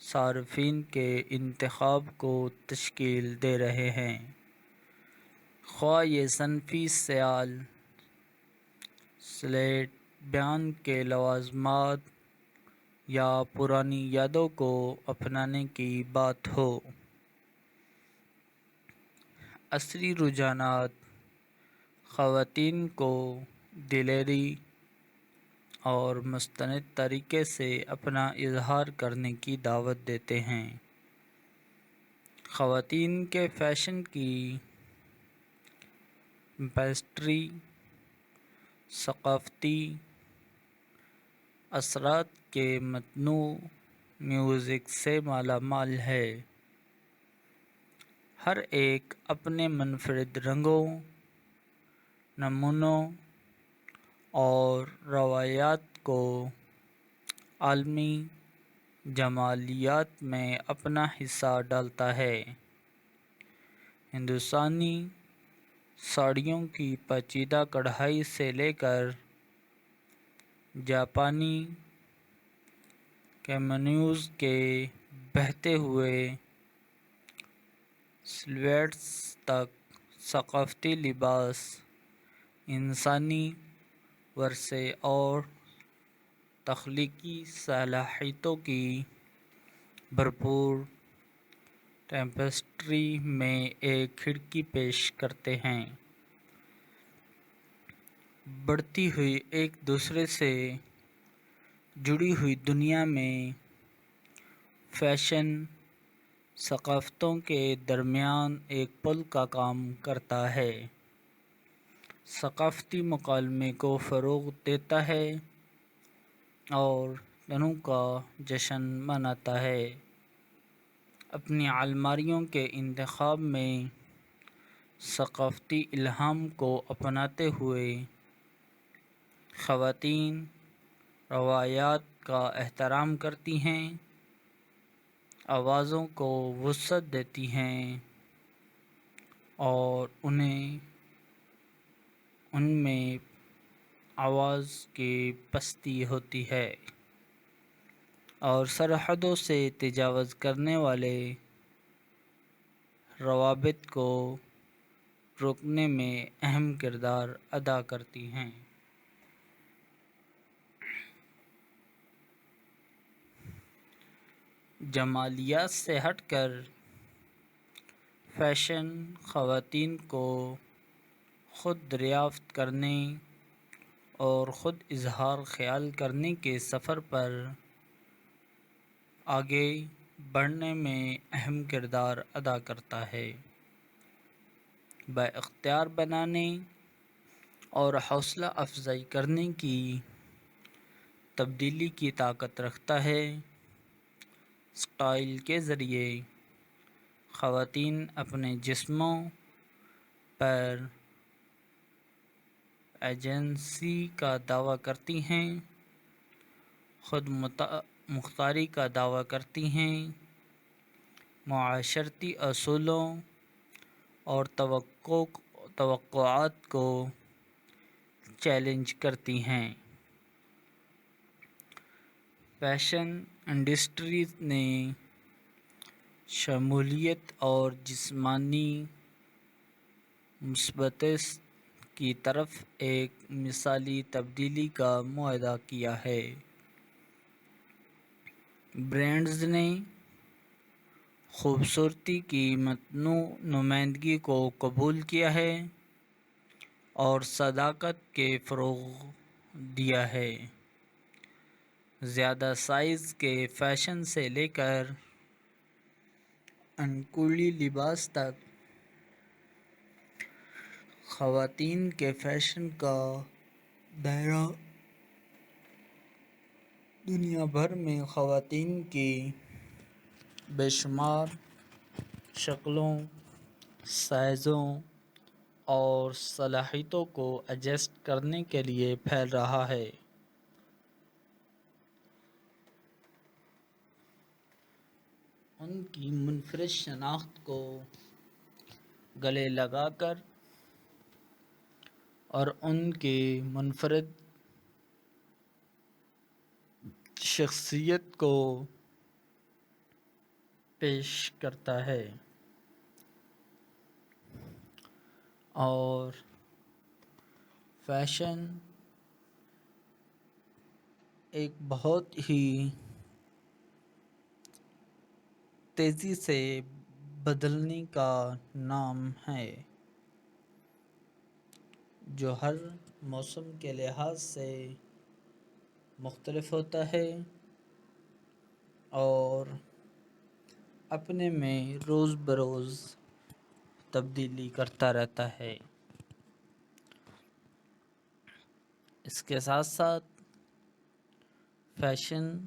صارفین کے انتخاب کو تشکیل دے رہے ہیں، خواہ یہ صنفی سیال، سلیٹ بیان کے لوازمات یا پرانی یادوں کو اپنانے کی بات ہو۔ عصری رجحانات خواتین کو دلیری اور مستند طریقے سے اپنا اظہار کرنے کی دعوت دیتے ہیں۔ خواتین کے فیشن کی پیسٹری ثقافتی اثرات کے متنوع میوزک سے مالا مال ہے۔ ہر ایک اپنے منفرد رنگوں، نمونوں اور روایات کو عالمی جمالیات میں اپنا حصہ ڈالتا ہے۔ ہندوستانی ساڑیوں کی پیچیدہ کڑھائی سے لے کر جاپانی کیمونوز کے بہتے ہوئے سلویٹس تک، ثقافتی لباس انسانی ورثے اور تخلیقی صلاحیتوں کی بھرپور ٹیپسٹری میں ایک کھڑکی پیش کرتے ہیں۔ بڑھتی ہوئی ایک دوسرے سے جڑی ہوئی دنیا میں فیشن ثقافتوں کے درمیان ایک پل کا کام کرتا ہے، ثقافتی مکالمے کو فروغ دیتا ہے اور تنوع کا جشن مناتا ہے۔ اپنی الماریوں کے انتخاب میں ثقافتی الہام کو اپناتے ہوئے خواتین روایات کا احترام کرتی ہیں، آوازوں کو وسعت دیتی ہیں اور ان میں آواز کی پستی ہوتی ہے اور سرحدوں سے تجاوز کرنے والے روابط کو روکنے میں اہم کردار ادا کرتی ہیں۔ جمالیات سے ہٹ کر فیشن خواتین کو خود دریافت کرنے اور خود اظہار خیال کرنے کے سفر پر آگے بڑھنے میں اہم کردار ادا کرتا ہے، بااختیار بنانے اور حوصلہ افزائی کرنے کی تبدیلی کی طاقت رکھتا ہے۔ اسٹائل کے ذریعے خواتین اپنے جسموں پر ایجنسی کا دعویٰ کرتی ہیں، خود مختاری کا دعویٰ کرتی ہیں، معاشرتی اصولوں اور توقعات کو چیلنج کرتی ہیں۔ فیشن انڈسٹری نے شمولیت اور جسمانی مثبتیت کی طرف ایک مثالی تبدیلی کا معاہدہ کیا ہے۔ برانڈز نے خوبصورتی کی متنوع نمائندگی کو قبول کیا ہے اور صداقت کو فروغ دیا ہے۔ زیادہ سائز کے فیشن سے لے کر انکولی لباس تک، خواتین کے فیشن کا دائرہ دنیا بھر میں خواتین کی بے شمار شکلوں، سائزوں اور صلاحیتوں کو ایڈجسٹ کرنے کے لیے پھیل رہا ہے۔ ان کی منفرد شناخت کو گلے لگا کر اور ان کی منفرد شخصیت کو پیش کرتا ہے اور فیشن ایک بہت ہی تیزی سے بدلنے کا نام ہے جو ہر موسم کے لحاظ سے مختلف ہوتا ہے اور اپنے میں روز بروز تبدیلی کرتا رہتا ہے۔ اس کے ساتھ ساتھ فیشن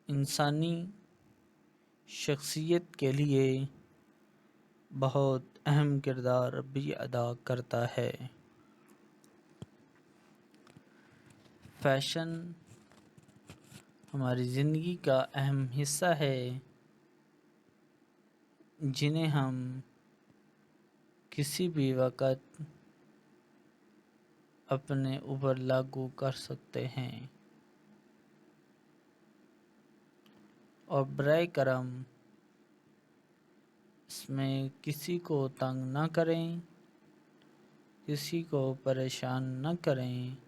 انسانی شخصیت کے لیے بہت اہم کردار بھی ادا کرتا ہے۔ فیشن ہماری زندگی کا اہم حصہ ہے جنہیں ہم کسی بھی وقت اپنے اوپر لاگو کر سکتے ہیں اور برائے کرم اس میں کسی کو تنگ نہ کریں، کسی کو پریشان نہ کریں